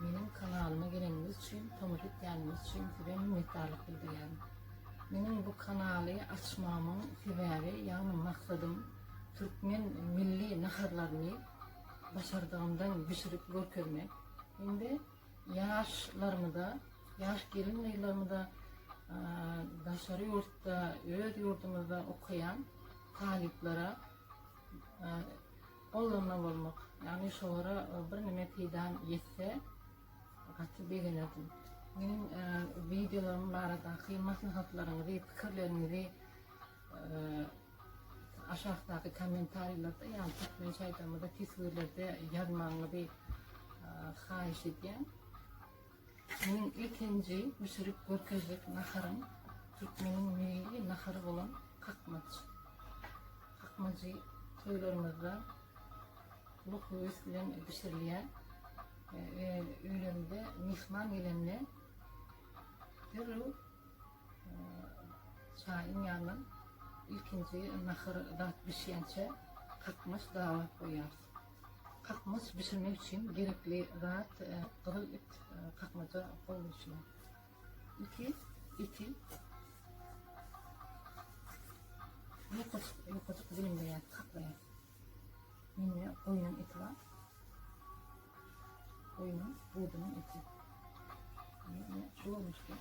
Benim kanalıma geleniz için, tanıdık gelmeniz için size minnettarlık bildiriyorum. Benim bu kanalı açmamın sebebi, yani maksadım, Türkmen milli naharlarını başardığımdan pişirip görmek. Şimdi yaş gelinlerimi de dışarı yurtta, öz yurdumuzda okuyan taliplere kollarına olmak. Yani şolara bir nime teydan yetse katı beğenirdim. Benim videolarım baradaki maslahatlarınızı, fikirlerinizi aşağıdaki komentarlarda, yani Türkmen sayfamda, tasvirlerde yazmanızı xahiş ediyorum. Benim ikinci pişirip görkezlik naharım, Türkmenin milli naharı olan kakmacı. Kakmacı toylarımızda bu kuvvet bilen pişirilen öğlemde mihman gelenle bir çayın yanına ikinci naharı da pişiyençe kakmaç davet koyarız. Kakmaç pişirmek için gerekli rahat kızıl et kakmaca koyuluşuna. İki yokacık dilimleyen kaklayar. Yine koyunun eti var. Koyunun, buğdunun eti. Yine şu olmuştu.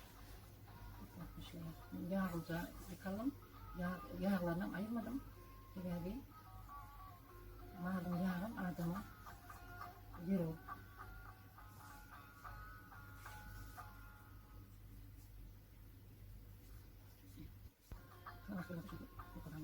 Yağlıca yıkalım. Yağlarından ayırmadım. Sebebi malum yağım adama yürü. Nasıl yapacağız? Bu kadar.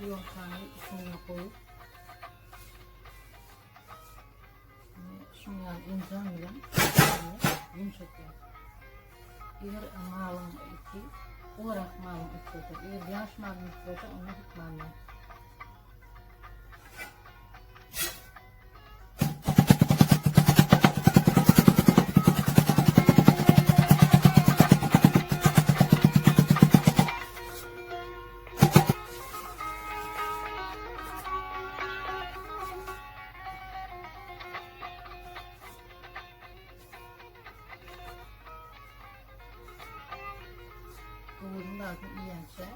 Yumurtanın içine koyup şundan insan ile yumuşatıyor. Eğer malın eti, olarak malın eti, eğer yaş malın eti, onu tutmam. Doğru'nun da adı iyice.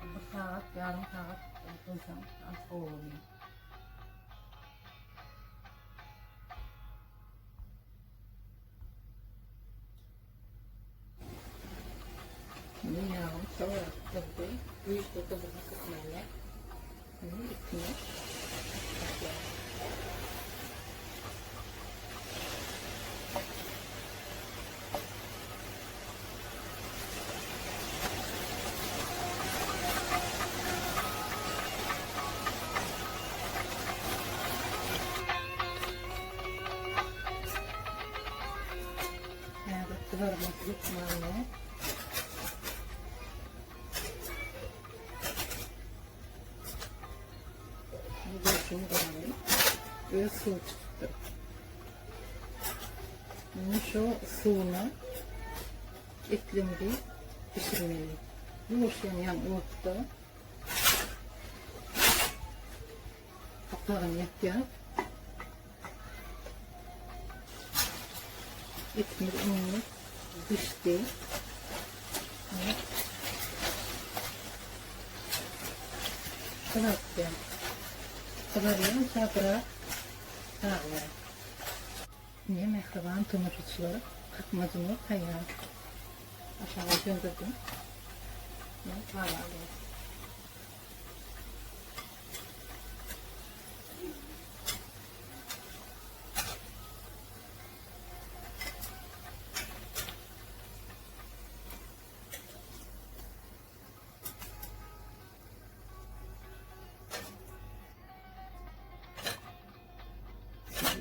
Bir saat, yarım saat koysam az oluyor. Şimdi yağım sonra kızdı. Büyük de kızını sıkmaya. Bunu bitmiş. Kızarmak yutmaya. Bu da şunu koyalım. Böyle su çıktı. Şimdi şu suyunu etlimde pişirmeli. Yumuşayan ortada kapağını yapacağız. Etimiz unlu pişti. Evet. Kızartacağım. Kızarıyorum, sonra bırak. Sağlayalım. Ne mehriban tomurcuları katmacımı tayyar. Aşağı gönderdim. Ne var abi.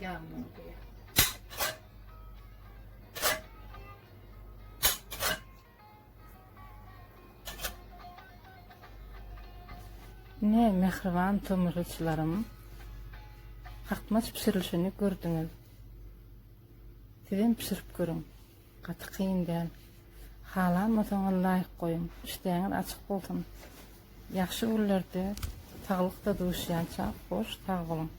Yağmur diye. Ne mehriban tomurcularım. Katmaç pişirilişini gördünüz. Sizin pişirip görün. Katı kıyın değil. Halanmasan layık koyun. İşteğiniz açık bolsun. Yaxşı ullerde tağlıkta duşayan çaq boş tağ olun.